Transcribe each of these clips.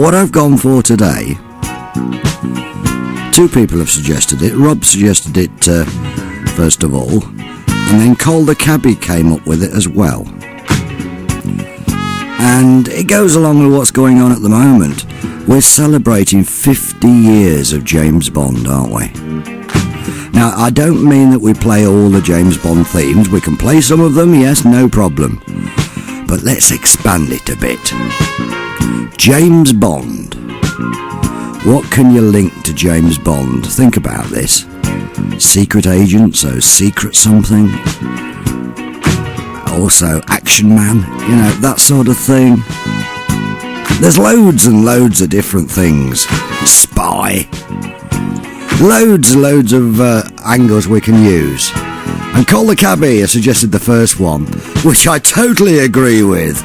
what I've gone for today, two people have suggested it. Rob suggested it first of all, and then Cole the Cabbie came up with it as well. And it goes along with what's going on at the moment. We're celebrating 50 years of James Bond, aren't we? Now, I don't mean that we play all the James Bond themes. We can play some of them, yes, no problem. But let's expand it a bit. James Bond. What can you link to James Bond? Think about this. Secret agent, so secret something. Also Action Man, you know, that sort of thing. There's loads and loads of different things. Spy. Loads of angles we can use. And Cole the Cabbie has suggested the first one, which I totally agree with.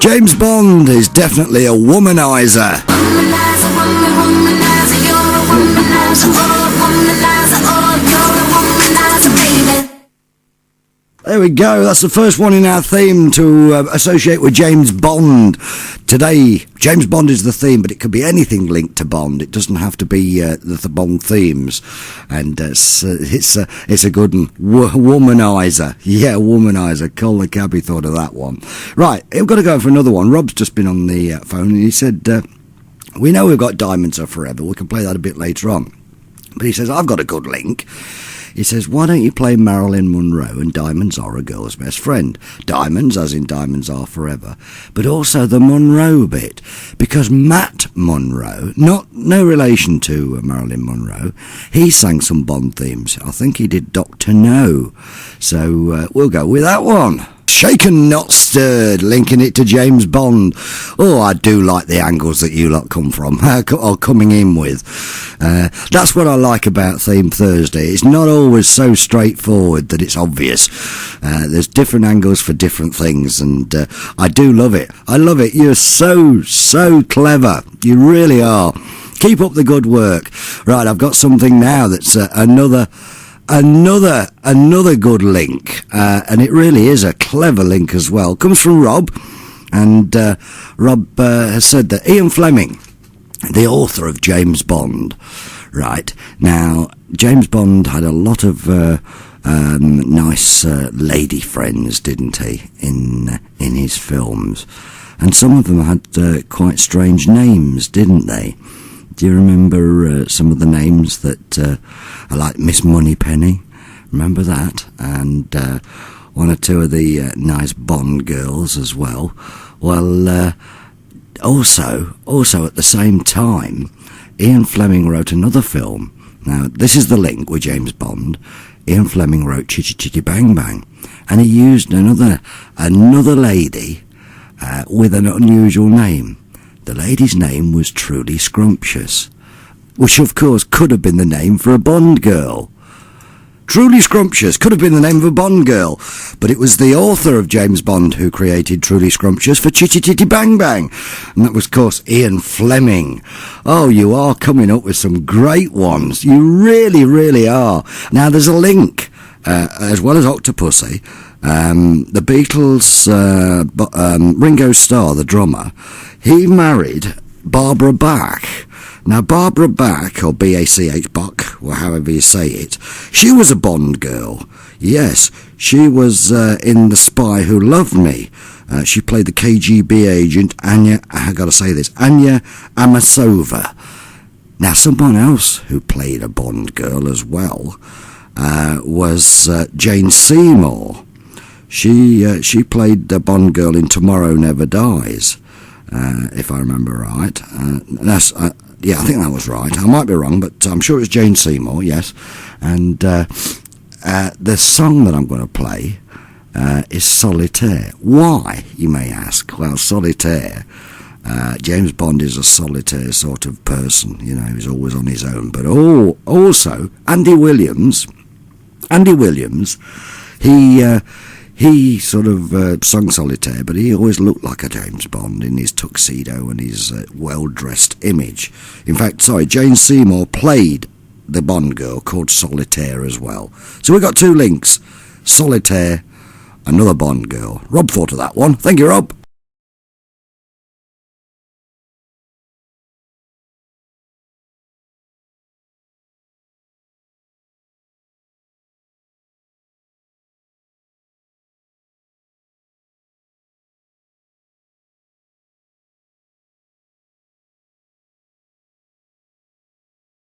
James Bond is definitely a womanizer. Womanizer, womanizer, you're a womanizer, womanizer, you're a womanizer, baby. There we go, that's the first one in our theme to associate with James Bond. Today, James Bond is the theme, but it could be anything linked to Bond. It doesn't have to be the Bond themes. And it's a good one. Womanizer. Yeah, womanizer. Cole the Cabbie thought of that one. Right, we've got to go for another one. Rob's just been on the phone and he said, we know we've got Diamonds Are Forever. We can play that a bit later on. But he says, I've got a good link. He says, why don't you play Marilyn Monroe and Diamonds Are a Girl's Best Friend? Diamonds, as in Diamonds Are Forever, but also the Monroe bit, because Matt Monroe, no relation to Marilyn Monroe, he sang some Bond themes. I think he did Dr. No. So we'll go with that one. Shaken Not Stirred, linking it to James Bond. Oh, I do like the angles that you lot come from, or coming in with. That's what I like about Theme Thursday. It's not always so straightforward that it's obvious. There's different angles for different things, and I do love it. I love it. You're so clever. You really are. Keep up the good work. Right, I've got something now that's another good link, and it really is a clever link as well. Comes from Rob, and Rob has said that Ian Fleming, the author of James Bond, right, now James Bond had a lot of nice lady friends, didn't he, in his films, and some of them had quite strange names, didn't they? Do you remember some of the names that are like Miss Moneypenny? Remember that? And one or two of the nice Bond girls as well. Well, also at the same time, Ian Fleming wrote another film. Now, this is the link with James Bond. Ian Fleming wrote Chitty Chitty Bang Bang, and he used another lady with an unusual name. The lady's name was Truly Scrumptious, which of course could have been the name for a Bond girl. Truly Scrumptious could have been the name of a Bond girl, but it was the author of James Bond who created Truly Scrumptious for Chitty Chitty Bang Bang, and that was, of course, Ian Fleming. Oh, you are coming up with some great ones. You really, really are. Now, there's a link, as well as Octopussy. The Beatles, Ringo Starr, the drummer, he married Barbara Bach. Now, Barbara Bach, or B-A-C-H, Bach, or however you say it, she was a Bond girl. Yes, she was in The Spy Who Loved Me. She played the KGB agent, Anya Amasova. Now, someone else who played a Bond girl as well was Jane Seymour. She played the Bond girl in Tomorrow Never Dies, if I remember right. Yeah, I think that was right. I might be wrong, but I'm sure it was Jane Seymour, yes. And the song that I'm going to play is Solitaire. Why, you may ask? Well, Solitaire, James Bond is a solitaire sort of person, you know, he's always on his own. But also, Andy Williams, he sort of sung Solitaire, but he always looked like a James Bond in his tuxedo and his well-dressed image. In fact, Jane Seymour played the Bond girl called Solitaire as well. So we've got two links. Solitaire, another Bond girl. Rob thought of that one. Thank you, Rob.